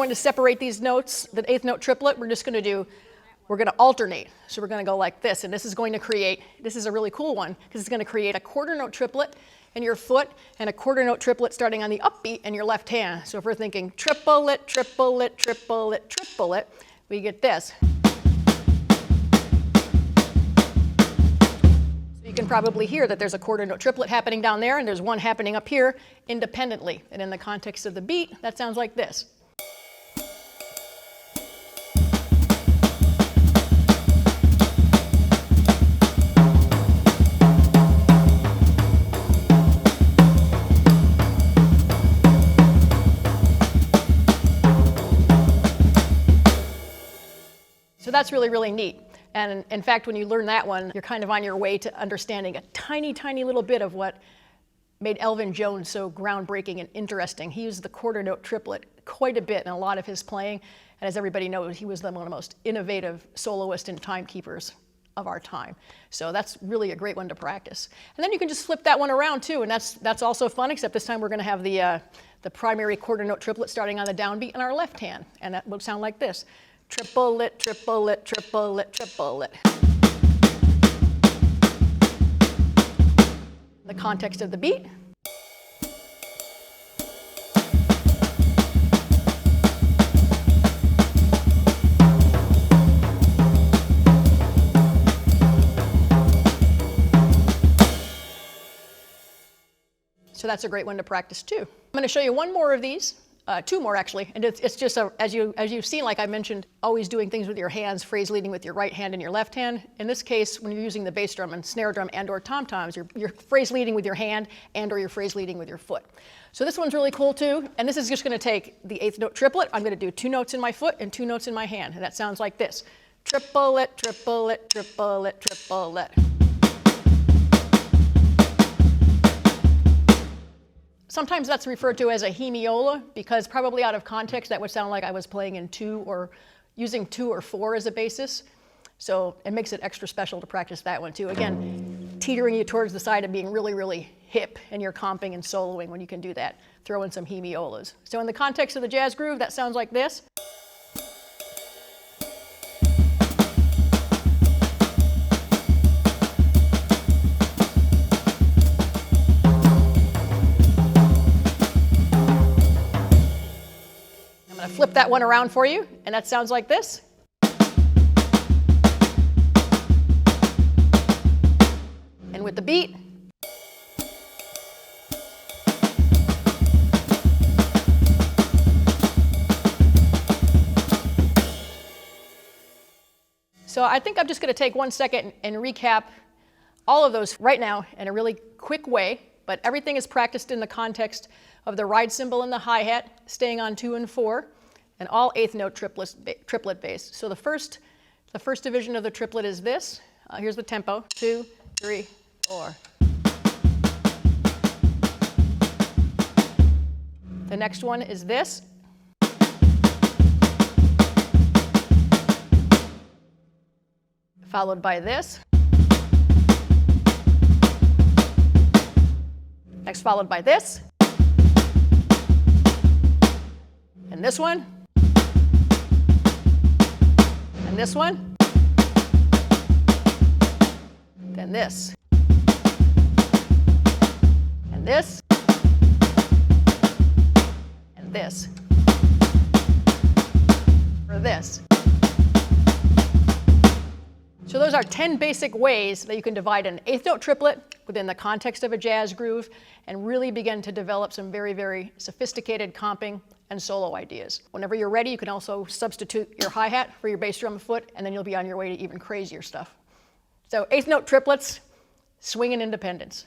to separate these notes, the eighth note triplet, we're going to alternate. So we're going to go like this, and this is going to create, this is a really cool one, because it's going to create a quarter note triplet in your foot and a quarter note triplet starting on the upbeat in your left hand. So if we're thinking triplet, triplet, triplet, triplet, we get this. So you can probably hear that there's a quarter note triplet happening down there, and there's one happening up here independently. And in the context of the beat, that sounds like this. So that's really, really neat. And in fact, when you learn that one, you're kind of on your way to understanding a tiny, tiny little bit of what made Elvin Jones so groundbreaking and interesting. He used the quarter note triplet quite a bit in a lot of his playing. And as everybody knows, he was one of the most innovative soloists and timekeepers of our time. So that's really a great one to practice. And then you can just flip that one around too, and that's also fun, except this time we're going to have the primary quarter note triplet starting on the downbeat in our left hand. And that will sound like this. Triplet, triplet, triplet, triplet. The context of the beat. So that's a great one to practice too. I'm going to show you one more of these. Two more actually, and it's just as you've seen, like I mentioned, always doing things with your hands, phrase leading with your right hand and your left hand. In this case, when you're using the bass drum and snare drum and or tom-toms, you're phrase leading with your hand and or you're phrase leading with your foot. So this one's really cool too, and this is just going to take the eighth note triplet. I'm going to do 2 notes in my foot and 2 notes in my hand, and that sounds like this. Triplet, triplet, triplet, triplet. Sometimes that's referred to as a hemiola, because probably out of context that would sound like I was playing in 2 or using 2 or 4 as a basis. So it makes it extra special to practice that one too. Again, teetering you towards the side of being really, really hip in your comping and soloing when you can do that. Throw in some hemiolas. So in the context of the jazz groove, that sounds like this. Flip that one around for you, and that sounds like this. And with the beat. So I think I'm just going to take 1 second and recap all of those right now in a really quick way, but everything is practiced in the context of the ride cymbal and the hi-hat, staying on 2 and 4. And all eighth note triplet bass. So the first division of the triplet is this. Here's the tempo, 2, 3, 4. The next one is this. Followed by this. Next followed by this. And this one. And this one, then this, and this, and this, or this. So those are 10 basic ways that you can divide an eighth note triplet within the context of a jazz groove and really begin to develop some very, very sophisticated comping and solo ideas. Whenever you're ready, you can also substitute your hi-hat for your bass drum foot, and then you'll be on your way to even crazier stuff. So eighth note triplets, swinging independence.